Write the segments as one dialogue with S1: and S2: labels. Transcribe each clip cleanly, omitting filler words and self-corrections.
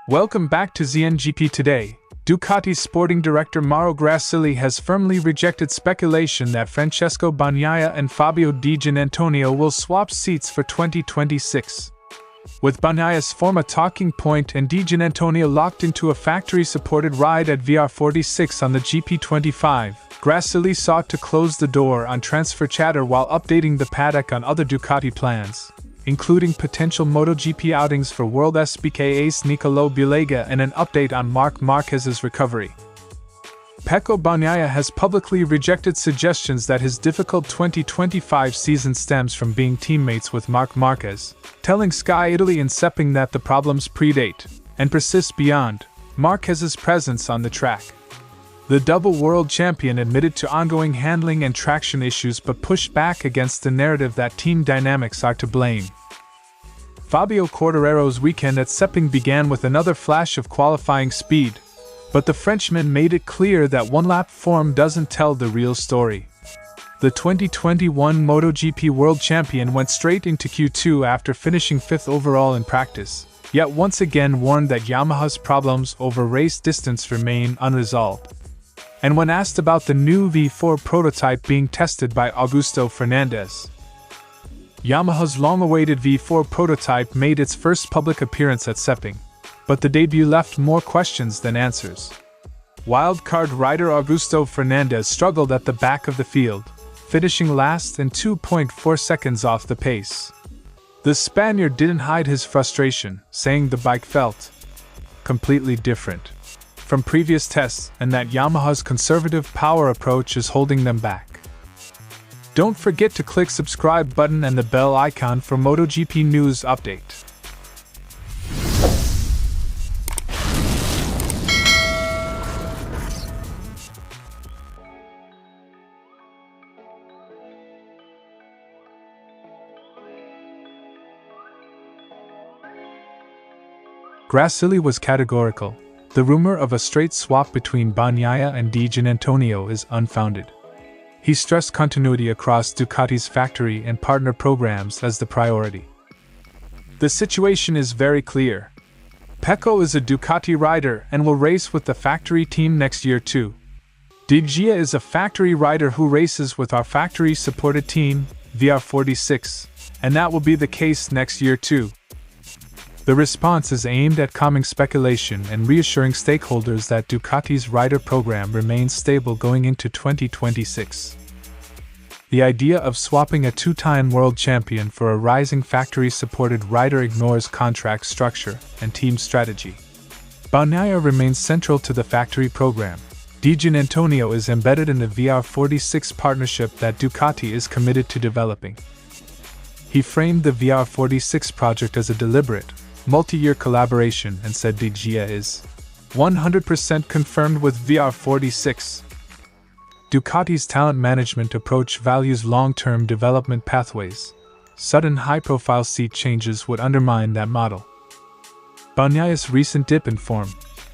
S1: Welcome back to ZNGP Today. Ducati's sporting director Mauro Grassilli has firmly rejected speculation that Francesco Bagnaia and Fabio Di Giannantonio will swap seats for 2026. With Bagnaia's form a talking point and Di Giannantonio locked into a factory-supported ride at VR46 on the GP25, Grassilli sought to close the door on transfer chatter while updating the paddock on other Ducati plans, including potential MotoGP outings for WorldSBK ace Niccolò Bulega and an update on Marc Márquez's recovery. Pecco Bagnaia has publicly rejected suggestions that his difficult 2025 season stems from being teammates with Marc Márquez, telling Sky Italy and Sepang that the problems predate and persist beyond Márquez's presence on the track. The double world champion admitted to ongoing handling and traction issues but pushed back against the narrative that team dynamics are to blame. Fabio Quartararo's weekend at Sepang began with another flash of qualifying speed, but the Frenchman made it clear that one-lap form doesn't tell the real story. The 2021 MotoGP world champion went straight into Q2 after finishing 5th overall in practice, yet once again warned that Yamaha's problems over race distance remain unresolved. And when asked about the new V4 prototype being tested by Augusto Fernandez, Yamaha's long-awaited V4 prototype made its first public appearance at Sepang, but the debut left more questions than answers. Wildcard rider Augusto Fernandez struggled at the back of the field, finishing last and 2.4 seconds off the pace. The Spaniard didn't hide his frustration, saying the bike felt completely different from previous tests and that Yamaha's conservative power approach is holding them back. Don't forget to click subscribe button and the bell icon for MotoGP news update. Grassilli was categorical. The rumor of a straight swap between Bagnaia and Di Giannantonio is unfounded. He stressed continuity across Ducati's factory and partner programs as the priority. The situation is very clear. Pecco is a Ducati rider and will race with the factory team next year too. Di Gia is a factory rider who races with our factory-supported team, VR46, and that will be the case next year too. The response is aimed at calming speculation and reassuring stakeholders that Ducati's rider program remains stable going into 2026. The idea of swapping a two-time world champion for a rising factory-supported rider ignores contract structure and team strategy. Bagnaia remains central to the factory program. Di Giannantonio is embedded in the VR46 partnership that Ducati is committed to developing. He framed the VR46 project as a deliberate, multi-year collaboration and said Di Gia is 100% confirmed with VR46. Ducati's talent management approach values long-term development pathways. Sudden high-profile seat changes would undermine that model. Bagnaia's recent dip in form,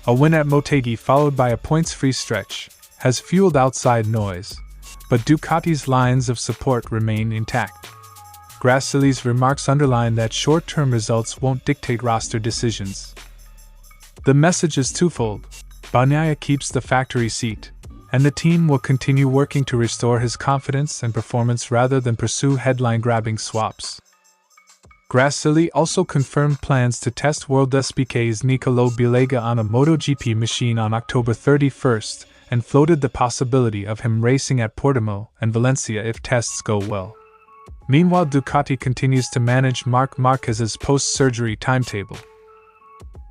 S1: a win at Motegi followed by a points-free stretch, has fueled outside noise, but Ducati's lines of support remain intact. Grassilli's remarks underline that short-term results won't dictate roster decisions. The message is twofold. Bagnaia keeps the factory seat, and the team will continue working to restore his confidence and performance rather than pursue headline-grabbing swaps. Grassilli also confirmed plans to test WorldSBK's Niccolò Bulega on a MotoGP machine on October 31st and floated the possibility of him racing at Portimao and Valencia if tests go well. Meanwhile, Ducati continues to manage Marc Márquez's post-surgery timetable.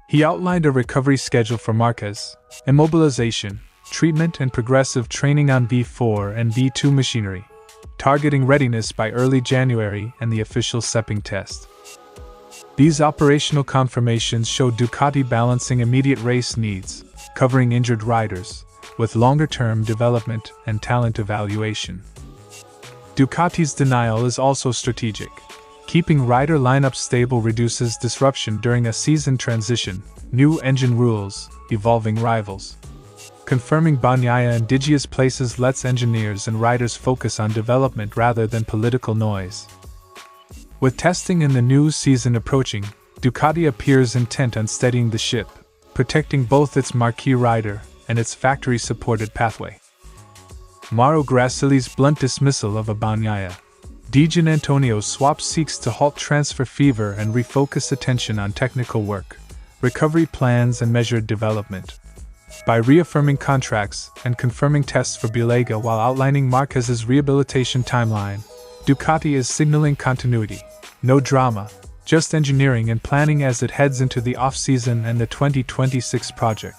S1: He outlined a recovery schedule for Marquez, immobilization, treatment and progressive training on V4 and V2 machinery, targeting readiness by early January and the official Sepang test. These operational confirmations show Ducati balancing immediate race needs, covering injured riders, with longer-term development and talent evaluation. Ducati's denial is also strategic. Keeping rider lineups stable reduces disruption during a season transition, new engine rules, evolving rivals. Confirming Bagnaia and Di Gia's places lets engineers and riders focus on development rather than political noise. With testing in the new season approaching, Ducati appears intent on steadying the ship, protecting both its marquee rider and its factory-supported pathway. Mauro Grassilli's blunt dismissal of a Bagnaia. Giannantonio's swap seeks to halt transfer fever and refocus attention on technical work, recovery plans and measured development. By reaffirming contracts and confirming tests for Bulega while outlining Marquez's rehabilitation timeline, Ducati is signaling continuity. No drama, just engineering and planning as it heads into the off-season and the 2026 project.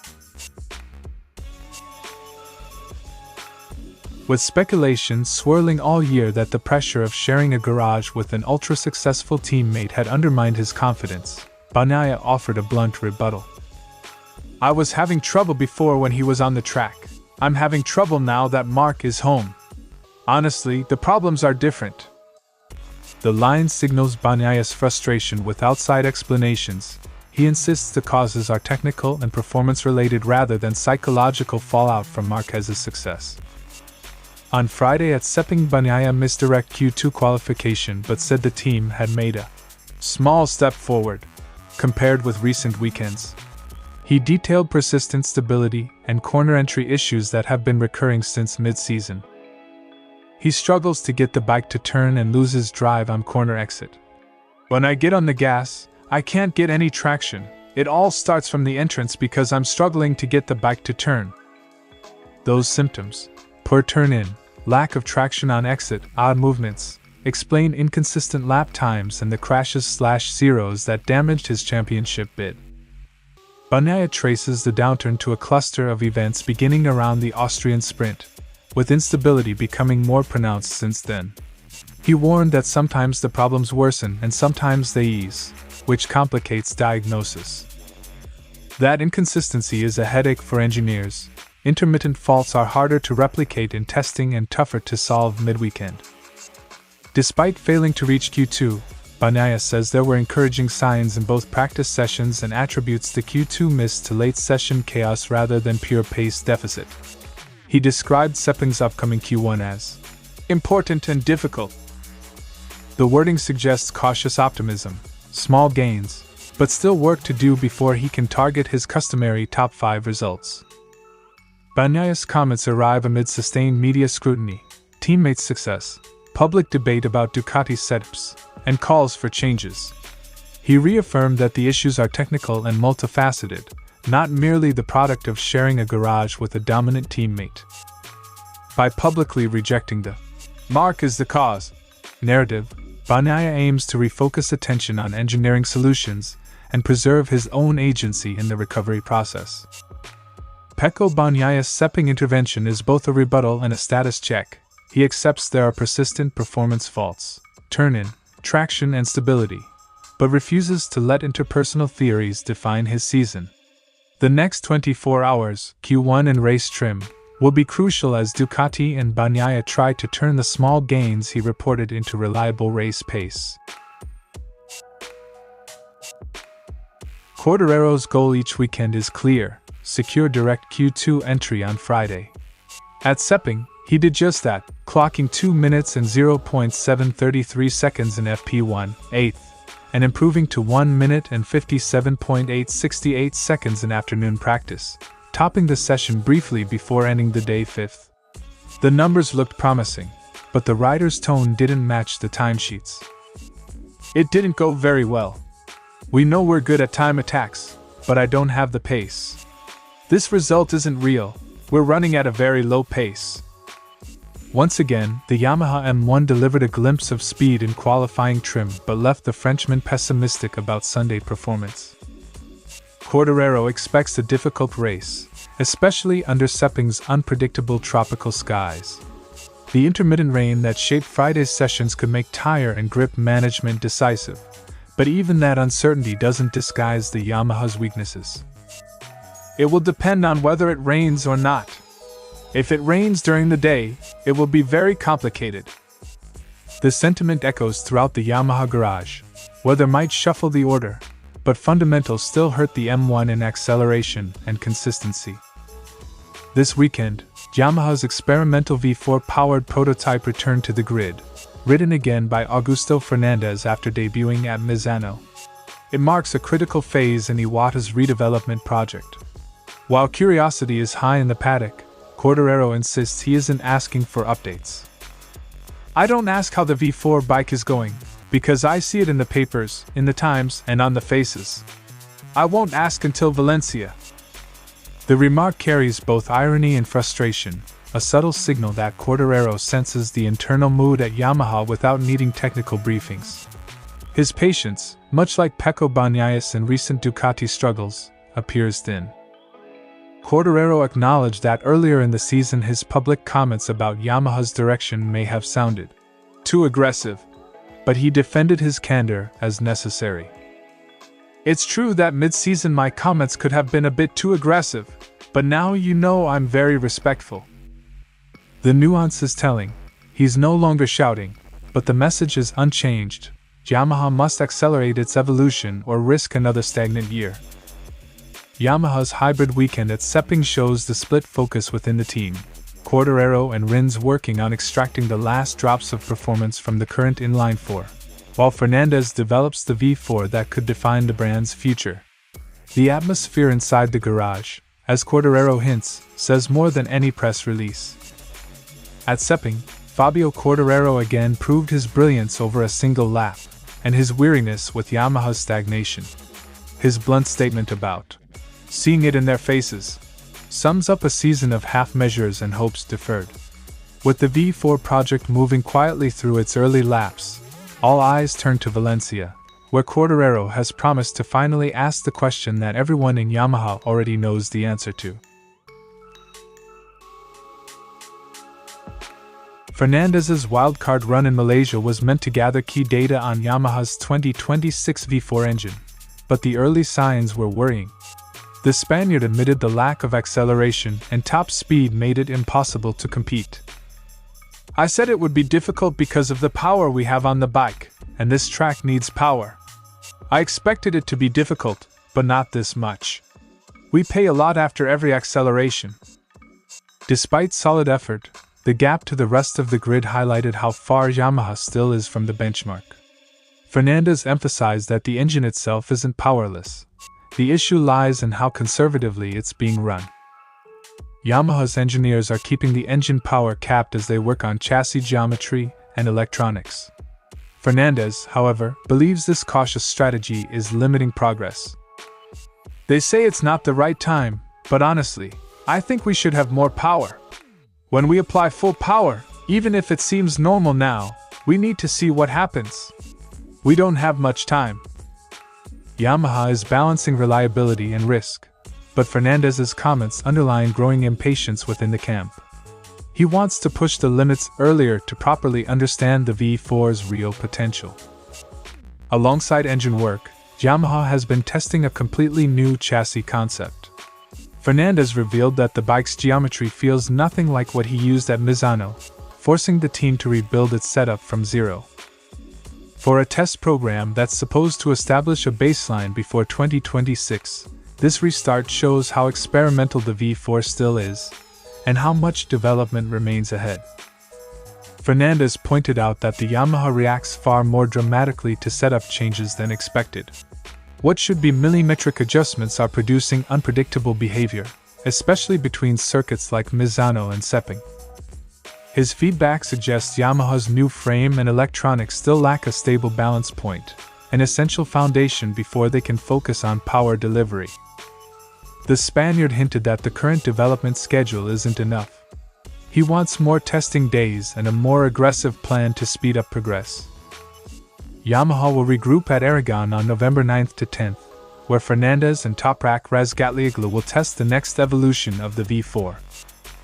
S1: With speculation swirling all year that the pressure of sharing a garage with an ultra-successful teammate had undermined his confidence, Bagnaia offered a blunt rebuttal. "I was having trouble before when he was on the track. I'm having trouble now that Marc is home. Honestly, the problems are different." The line signals Bagnaia's frustration with outside explanations. He insists the causes are technical and performance-related rather than psychological fallout from Marquez's success. On Friday at Sepang, Bagnaia misdirect Q2 qualification but said the team had made a small step forward, compared with recent weekends. He detailed persistent stability and corner entry issues that have been recurring since mid-season. He struggles to get the bike to turn and loses drive on corner exit. "When I get on the gas, I can't get any traction. It all starts from the entrance because I'm struggling to get the bike to turn." Those symptoms, poor turn-in, lack of traction on exit, odd movements, explain inconsistent lap times and the crashes/zeros that damaged his championship bid. Bagnaia traces the downturn to a cluster of events beginning around the Austrian sprint, with instability becoming more pronounced since then. He warned that sometimes the problems worsen and sometimes they ease, which complicates diagnosis. That inconsistency is a headache for engineers. Intermittent faults are harder to replicate in testing and tougher to solve mid-weekend. Despite failing to reach Q2, Bagnaia says there were encouraging signs in both practice sessions and attributes the Q2 miss to late session chaos rather than pure pace deficit. He described Sepang's upcoming Q1 as important and difficult. The wording suggests cautious optimism, small gains, but still work to do before he can target his customary top 5 results. Bagnaia's comments arrive amid sustained media scrutiny, teammates' success, public debate about Ducati setups, and calls for changes. He reaffirmed that the issues are technical and multifaceted, not merely the product of sharing a garage with a dominant teammate. By publicly rejecting the "Marc is the cause" narrative, Bagnaia aims to refocus attention on engineering solutions and preserve his own agency in the recovery process. Pecco Bagnaia's Sepang intervention is both a rebuttal and a status check. He accepts there are persistent performance faults, turn-in, traction and stability, but refuses to let interpersonal theories define his season. The next 24 hours, Q1 and race trim, will be crucial as Ducati and Bagnaia try to turn the small gains he reported into reliable race pace. Quartararo's goal each weekend is clear: secure direct Q2 entry on Friday. At Sepang, he did just that, clocking 2 minutes and 0.733 seconds in FP1, 8th, and improving to 1 minute and 57.868 seconds in afternoon practice, topping the session briefly before ending the day 5th. The numbers looked promising, but the rider's tone didn't match the timesheets. "It didn't go very well. We know we're good at time attacks, but I don't have the pace. This result isn't real. We're running at a very low pace." Once again, the Yamaha M1 delivered a glimpse of speed in qualifying trim but left the Frenchman pessimistic about Sunday performance. Quartararo expects a difficult race, especially under Sepang's unpredictable tropical skies. The intermittent rain that shaped Friday's sessions could make tire and grip management decisive, but even that uncertainty doesn't disguise the Yamaha's weaknesses. It will depend on whether it rains or not. If it rains during the day, it will be very complicated. The sentiment echoes throughout the Yamaha garage. Weather might shuffle the order, but fundamentals still hurt the M1 in acceleration and consistency. This weekend, Yamaha's experimental V4-powered prototype returned to the grid, ridden again by Augusto Fernandez after debuting at Misano. It marks a critical phase in Iwata's redevelopment project. While curiosity is high in the paddock, Quartararo insists he isn't asking for updates. "I don't ask how the V4 bike is going, because I see it in the papers, in the Times, and on the faces. I won't ask until Valencia." The remark carries both irony and frustration, a subtle signal that Quartararo senses the internal mood at Yamaha without needing technical briefings. His patience, much like Pecco Bagnaia's in recent Ducati struggles, appears thin. Quartararo acknowledged that earlier in the season his public comments about Yamaha's direction may have sounded too aggressive, but he defended his candor as necessary. "It's true that mid-season my comments could have been a bit too aggressive, but now you know I'm very respectful." The nuance is telling. He's no longer shouting, but the message is unchanged. Yamaha must accelerate its evolution or risk another stagnant year. Yamaha's hybrid weekend at Sepang shows the split focus within the team. Quartararo and Rins working on extracting the last drops of performance from the current inline 4, while Fernandez develops the V4 that could define the brand's future. The atmosphere inside the garage, as Quartararo hints, says more than any press release. At Sepang, Fabio Quartararo again proved his brilliance over a single lap, and his weariness with Yamaha's stagnation. His blunt statement about "seeing it in their faces" sums up a season of half measures and hopes deferred. With the V4 project moving quietly through its early laps, all eyes turn to Valencia, where Quartararo has promised to finally ask the question that everyone in Yamaha already knows the answer to. Fernandez's wildcard run in Malaysia was meant to gather key data on Yamaha's 2026 V4 engine, but the early signs were worrying. The Spaniard admitted the lack of acceleration and top speed made it impossible to compete. "I said it would be difficult because of the power we have on the bike, and this track needs power. I expected it to be difficult, but not this much. We pay a lot after every acceleration." Despite solid effort, the gap to the rest of the grid highlighted how far Yamaha still is from the benchmark. Fernandez emphasized that the engine itself isn't powerless. The issue lies in how conservatively it's being run. Yamaha's engineers are keeping the engine power capped as they work on chassis geometry and electronics. Fernandez, however, believes this cautious strategy is limiting progress. "They say it's not the right time, but honestly, I think we should have more power. When we apply full power, even if it seems normal now, we need to see what happens. We don't have much time." Yamaha is balancing reliability and risk, but Fernandez's comments underline growing impatience within the camp. He wants to push the limits earlier to properly understand the V4's real potential. Alongside engine work, Yamaha has been testing a completely new chassis concept. Fernandez revealed that the bike's geometry feels nothing like what he used at Misano, forcing the team to rebuild its setup from zero. For a test program that's supposed to establish a baseline before 2026, this restart shows how experimental the V4 still is, and how much development remains ahead. Fernandez pointed out that the Yamaha reacts far more dramatically to setup changes than expected. What should be millimetric adjustments are producing unpredictable behavior, especially between circuits like Misano and Sepang. His feedback suggests Yamaha's new frame and electronics still lack a stable balance point, an essential foundation before they can focus on power delivery. The Spaniard hinted that the current development schedule isn't enough. He wants more testing days and a more aggressive plan to speed up progress. Yamaha will regroup at Aragon on November 9th to 10th, where Fernandez and Toprak Razgatlioglu will test the next evolution of the V4.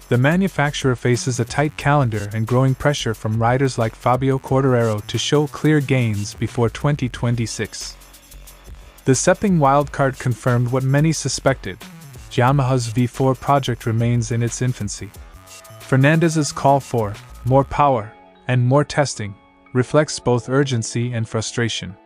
S1: The manufacturer faces a tight calendar and growing pressure from riders like Fabio Quartararo to show clear gains before 2026. The Sepang wildcard confirmed what many suspected: Yamaha's V4 project remains in its infancy. Fernandez's call for more power and more testing reflects both urgency and frustration.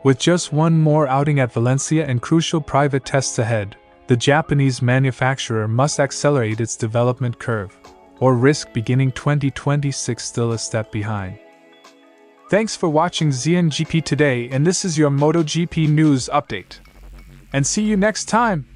S1: With just one more outing at Valencia and crucial private tests ahead, the Japanese manufacturer must accelerate its development curve, or risk beginning 2026 still a step behind. Thanks for watching ZNGP Today, and this is your MotoGP news update. And see you next time!